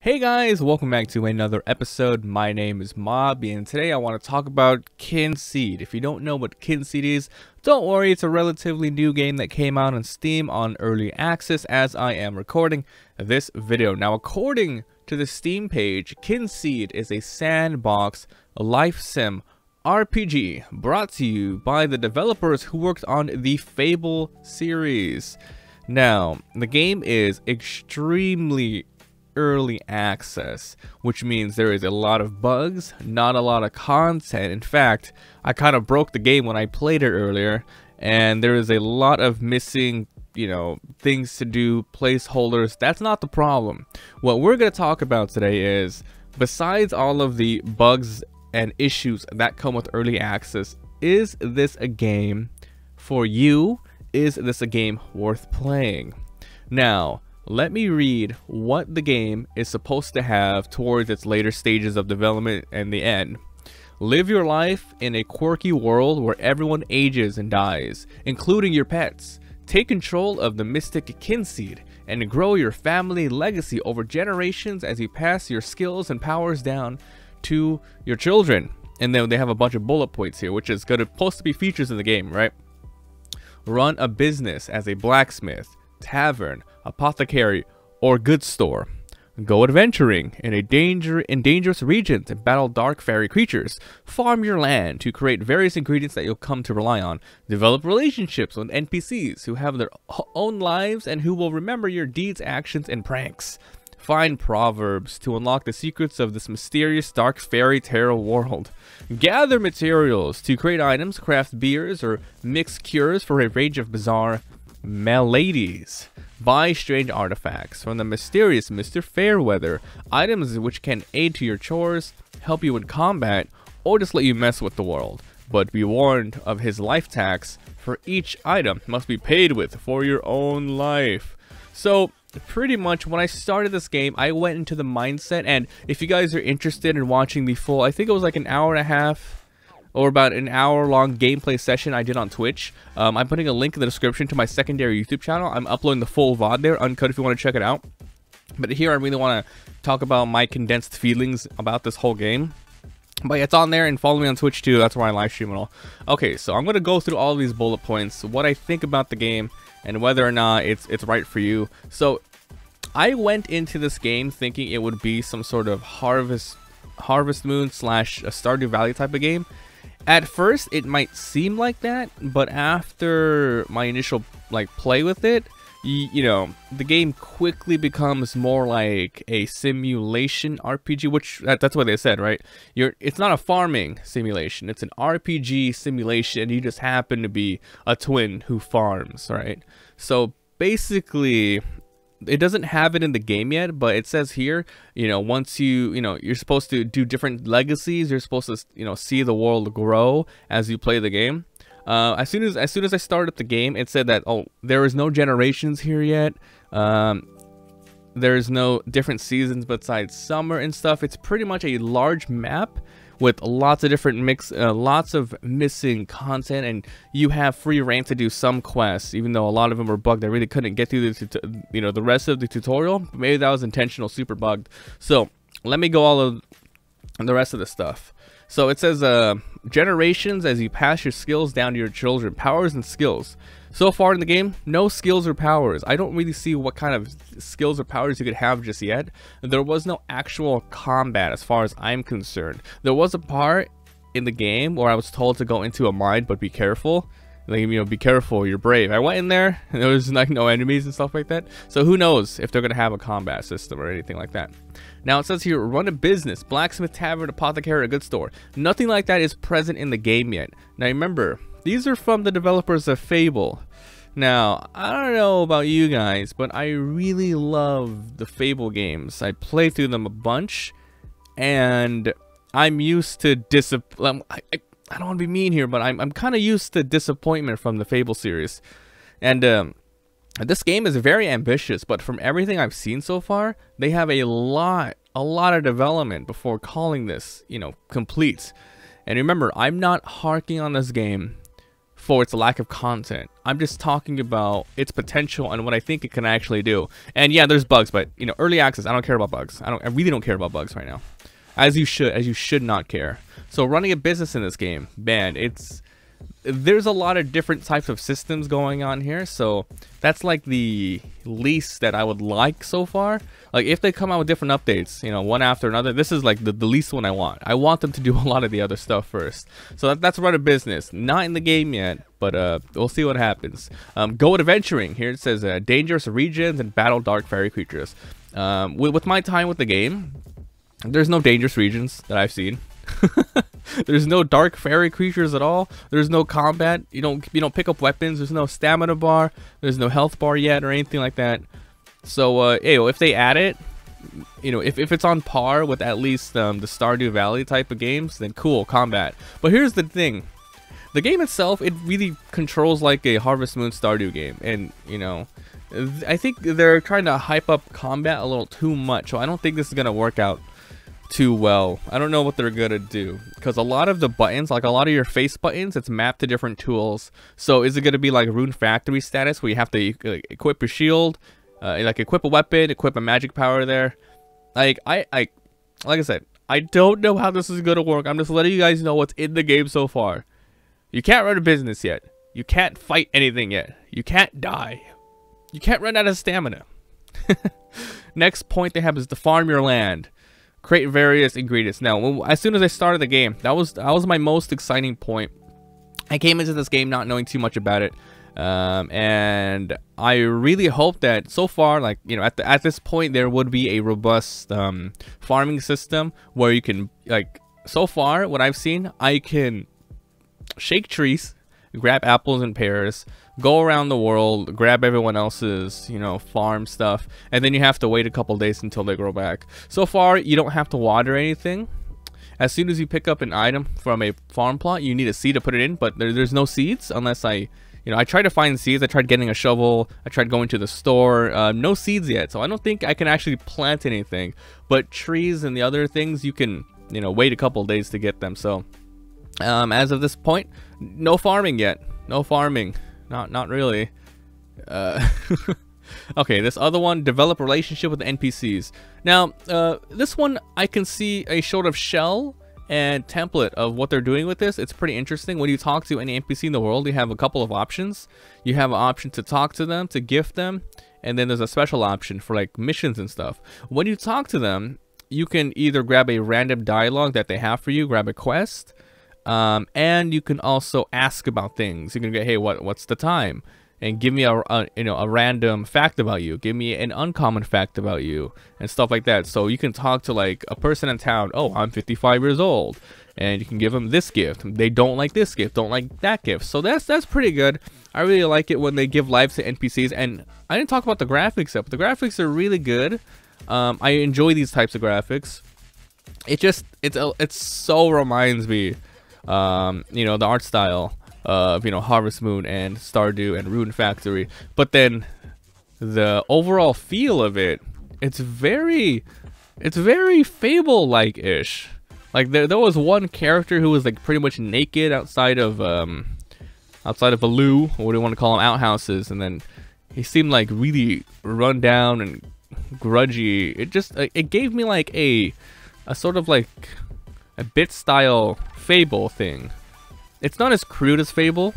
Hey guys, welcome back to another episode. My name is Mob, and today I want to talk about Kynseed. If you don't know what Kynseed is, don't worry, it's a relatively new game that came out on Steam on early access as I am recording this video. Now, according to the Steam page, Kynseed is a sandbox life sim RPG brought to you by the developers who worked on the Fable series. Now, the game is extremely early access, which means there is a lot of bugs, not a lot of content. In fact, I kind of broke the game when I played it earlier, and there is a lot of missing, things to do, placeholders. That's not the problem. What we're going to talk about today is, besides all of the bugs and issues that come with early access, is this a game for you? Is this a game worth playing? Now, let me read what the game is supposed to have towards its later stages of development and the end. Live your life in a quirky world where everyone ages and dies, including your pets. Take control of the mystic Kynseed and grow your family legacy over generations as you pass your skills and powers down to your children. And then they have a bunch of bullet points here, which is supposed to be features in the game, right? Run a business as a blacksmith, tavern, apothecary, or goods store. Go adventuring in dangerous regions and battle dark fairy creatures. Farm your land to create various ingredients that you'll come to rely on. Develop relationships with NPCs who have their own lives and who will remember your deeds, actions, and pranks. Find proverbs to unlock the secrets of this mysterious dark fairy tale world. Gather materials to create items, craft beers, or mix cures for a range of bizarre maladies. Buy strange artifacts from the mysterious Mr. Fairweather, items which can aid to your chores, help you in combat, or just let you mess with the world. But be warned of his life tax, for each item must be paid with for your own life. So pretty much when I started this game, I went into the mindset, and if you guys are interested in watching the full, I think it was like an hour and a half or about an hour-long gameplay session I did on Twitch. I'm putting a link in the description to my secondary YouTube channel. I'm uploading the full VOD there, uncut, if you want to check it out. But here I really want to talk about my condensed feelings about this whole game. But it's on there, and follow me on Twitch too. That's where I live stream and all. Okay, so I'm going to go through all these bullet points, what I think about the game, and whether or not it's right for you. So I went into this game thinking it would be some sort of Harvest Moon / Stardew Valley type of game. At first, it might seem like that, but after my initial play with it, the game quickly becomes more like a simulation RPG, which that's what they said, right? It's not a farming simulation; it's an RPG simulation. You just happen to be a twin who farms, right? So basically, it doesn't have it in the game yet, but it says here, once you're supposed to do different legacies. You're supposed to, see the world grow as you play the game. As soon as I started up the game, it said that, oh, there is no generations here yet. There's no different seasons besides summer and stuff. It's pretty much a large map with lots of different lots of missing content, and you have free reign to do some quests, even though a lot of them were bugged. I really couldn't get through the rest of the tutorial. Maybe that was intentional, super bugged. So let me go all of the rest of the stuff. So it says generations as you pass your skills down to your children. Powers and skills. So far in the game, no skills or powers. I don't really see what kind of skills or powers you could have just yet. There was no actual combat as far as I'm concerned. There was a part in the game where I was told to go into a mine, but be careful. Be careful, you're brave. I went in there, and there was no enemies and stuff like that. So who knows if they're going to have a combat system or anything like that. Now it says here, run a business, blacksmith, tavern, apothecary, a goods store. Nothing like that is present in the game yet. Now remember, these are from the developers of Fable. Now, I don't know about you guys, but I really love the Fable games. I played through them a bunch, and I'm used to I don't want to be mean here, but I'm kind of used to disappointment from the Fable series. And this game is very ambitious, but from everything I've seen so far, they have a lot of development before calling this, complete. And remember, I'm not harking on this game for its lack of content. I'm just talking about its potential and what I think it can actually do. And yeah, there's bugs, but you know, early access, I don't care about bugs. I really don't care about bugs right now. As you should not care. So running a business in this game, man, there's a lot of different types of systems going on here, so that's like the least that I would like so far. Like if they come out with different updates, you know, one after another, this is like the least one I want. I want them to do a lot of the other stuff first. So that's run a business, not in the game yet, but we'll see what happens. Go adventuring. Here it says dangerous regions and battle dark fairy creatures. With my time with the game, there's no dangerous regions that I've seen. There's no dark fairy creatures at all. There's no combat. You don't pick up weapons. There's no stamina bar. There's no health bar yet or anything like that. So if they add it, you know, if it's on par with at least the Stardew Valley type of games, then cool, combat. But here's the thing, the game itself, it really controls like a Harvest Moon Stardew game, and you know, I think they're trying to hype up combat a little too much. So I don't think this is gonna work out too well. I don't know what they're gonna do, because a lot of the buttons, like a lot of your face buttons, it's mapped to different tools. So is it gonna be like Rune Factory status where you have to equip your shield, like equip a weapon, equip a magic power there? Like I said, I don't know how this is gonna work. I'm just letting you guys know what's in the game so far. You can't run a business yet. You can't fight anything yet. You can't die. You can't run out of stamina. Next point they have is to farm your land. Create various ingredients. Now, as soon as I started the game, that was my most exciting point. I came into this game not knowing too much about it, and I really hope that so far, like, you know, at this point, there would be a robust farming system where you can, like, so far what I've seen, I can shake trees, grab apples and pears, go around the world, grab everyone else's, you know, farm stuff, and then you have to wait a couple days until they grow back. So far, you don't have to water anything. As soon as you pick up an item from a farm plot, you need a seed to put it in, but there's no seeds unless I tried to find seeds. I tried getting a shovel. I tried going to the store. No seeds yet, so I don't think I can actually plant anything. But trees and the other things, you can, you know, wait a couple days to get them. So as of this point, no farming yet. No farming. Not really. Okay, this other one, develop relationship with the NPCs. Now, this one I can see a sort of shell and template of what they're doing with this. It's pretty interesting. When you talk to any NPC in the world, you have a couple of options. You have an option to talk to them, to gift them, and then there's a special option for like missions and stuff. When you talk to them, you can either grab a random dialogue that they have for you, grab a quest, and you can also ask about things. You can get, hey, what's the time? And give me a random fact about you. Give me an uncommon fact about you and stuff like that. So you can talk to like a person in town. Oh, I'm 55 years old, and you can give them this gift. They don't like this gift, don't like that gift. So that's pretty good. I really like it when they give lives to NPCs. And I didn't talk about the graphics yet, but the graphics are really good. I enjoy these types of graphics. It so reminds me, you know, the art style of, you know, Harvest Moon and Stardew and Rune Factory, but then the overall feel of it's very Fable-like ish. Like there was one character who was like pretty much naked outside of a loo, or what do you want to call them, outhouses, and then he seemed like really run down and grudgy. It gave me like a sort of like a bit style Fable thing. It's not as crude as Fable,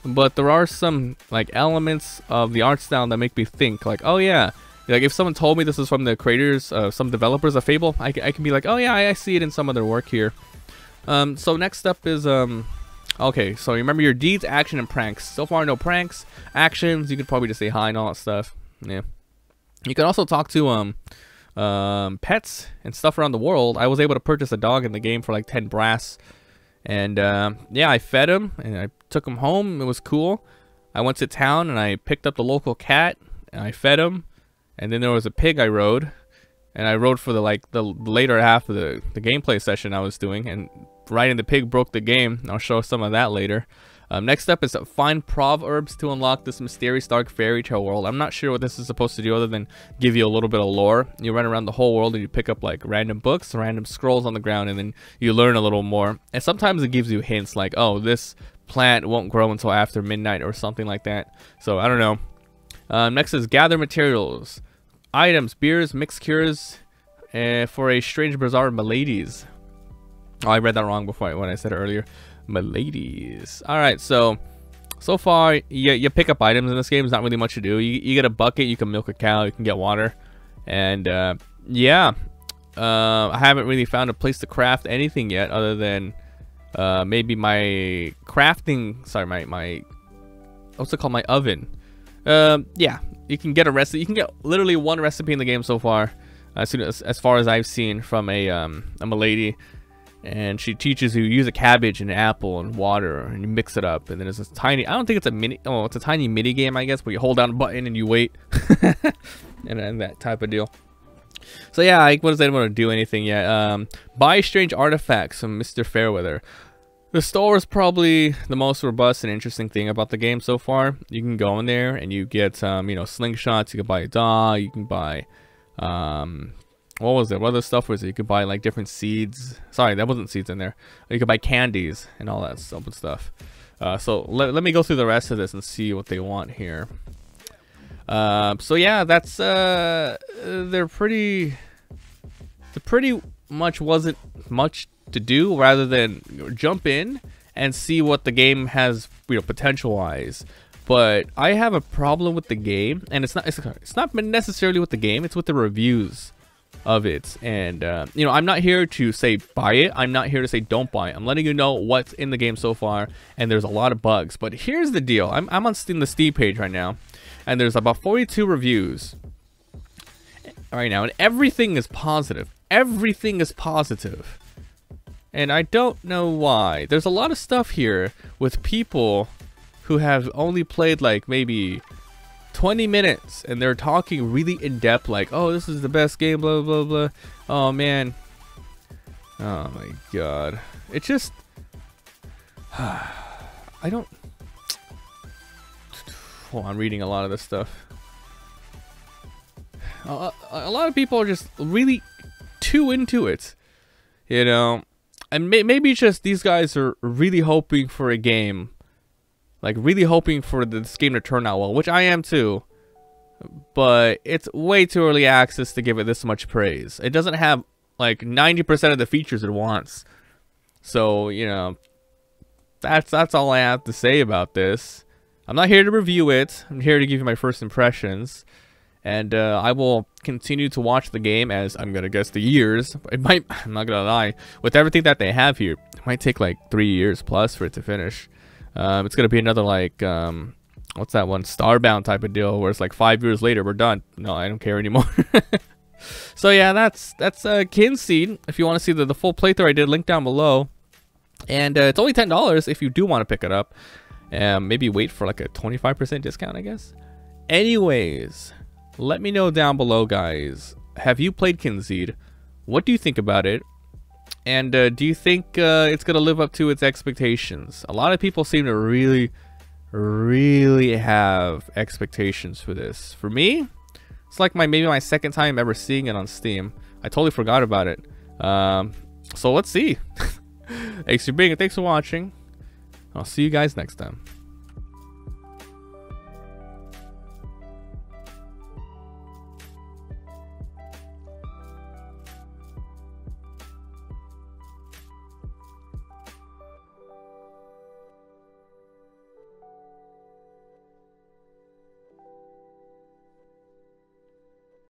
but there are some like elements of the art style that make me think like, oh yeah, like if someone told me this is from the creators, some developers of Fable, I can be like, oh yeah, I see it in some of their work here. So next up is okay, so remember your deeds, action, and pranks. So far, no pranks. Actions, you could probably just say hi and all that stuff. Yeah. You can also talk to pets and stuff around the world. I was able to purchase a dog in the game for like 10 brass. And yeah, I fed him and I took him home. It was cool. I went to town and I picked up the local cat and I fed him. And then there was a pig I rode. And I rode for the later half of the gameplay session I was doing. And riding the pig broke the game. I'll show some of that later. Next up is find proverbs to unlock this mysterious dark fairy tale world. I'm not sure what this is supposed to do other than give you a little bit of lore. You run around the whole world and you pick up like random books, random scrolls on the ground, and then you learn a little more. And sometimes it gives you hints like, oh, this plant won't grow until after midnight or something like that. So I don't know. Next is gather materials, items, beers, mixed cures for a strange bizarre maladies. Oh, I read that wrong before when I said it earlier. Maladies. All right, so far you pick up items in this game. There's not really much to do. You get a bucket, you can milk a cow, you can get water, and yeah, I haven't really found a place to craft anything yet other than maybe my crafting, sorry, my what's it called, my oven. Yeah, you can get a recipe. You can get literally one recipe in the game so far, as far as I've seen, from a lady. And she teaches you use a cabbage and an apple and water, and you mix it up. And then there's this tiny, I don't think it's a mini, oh, it's a tiny mini game, I guess, where you hold down a button and you wait. and that type of deal. So yeah, what does anyone want to do anything yet? Buy strange artifacts from Mr. Fairweather. The store is probably the most robust and interesting thing about the game so far. You can go in there and you get, you know, slingshots. You can buy a dog. You can buy, what was it? What other stuff was it? You could buy like different seeds. Sorry, that wasn't seeds in there. You could buy candies and all that stuff. So let me go through the rest of this and see what they want here. So yeah, that's there pretty much wasn't much to do rather than jump in and see what the game has, you know, potential wise. But I have a problem with the game, and it's not necessarily with the game, it's with the reviews of it. And you know, I'm not here to say buy it, I'm not here to say don't buy it. I'm letting you know what's in the game so far, and there's a lot of bugs. But here's the deal, I'm on the Steam page right now, and there's about 42 reviews right now, and everything is positive. Everything is positive, and I don't know why. There's a lot of stuff here with people who have only played like maybe 20 minutes, and they're talking really in depth like, oh, this is the best game, blah blah blah. Oh man, oh my god, it just I don't, oh, I'm reading a lot of this stuff. A lot of people are just really too into it, you know, and maybe it's just these guys are really hoping for a game, like really hoping for this game to turn out well, which I am too, but it's way too early access to give it this much praise. It doesn't have like 90% of the features it wants. So, you know, that's all I have to say about this. I'm not here to review it. I'm here to give you my first impressions. And I will continue to watch the game as, I'm gonna guess, the years. It might, I'm not gonna lie, with everything that they have here, it might take like 3 years plus for it to finish. It's gonna be another like, what's that one, Starbound type of deal, where it's like 5 years later we're done. No, I don't care anymore. So yeah, that's Kynseed. If you want to see the full playthrough I did, link down below. And it's only $10 if you do want to pick it up. Maybe wait for like a 25% discount, I guess. Anyways, let me know down below, guys. Have you played Kynseed? What do you think about it? And do you think it's gonna live up to its expectations? A lot of people seem to really have expectations for this. For me, it's like maybe my second time ever seeing it on Steam. I totally forgot about it. So let's see. Thanks for watching. I'll see you guys next time.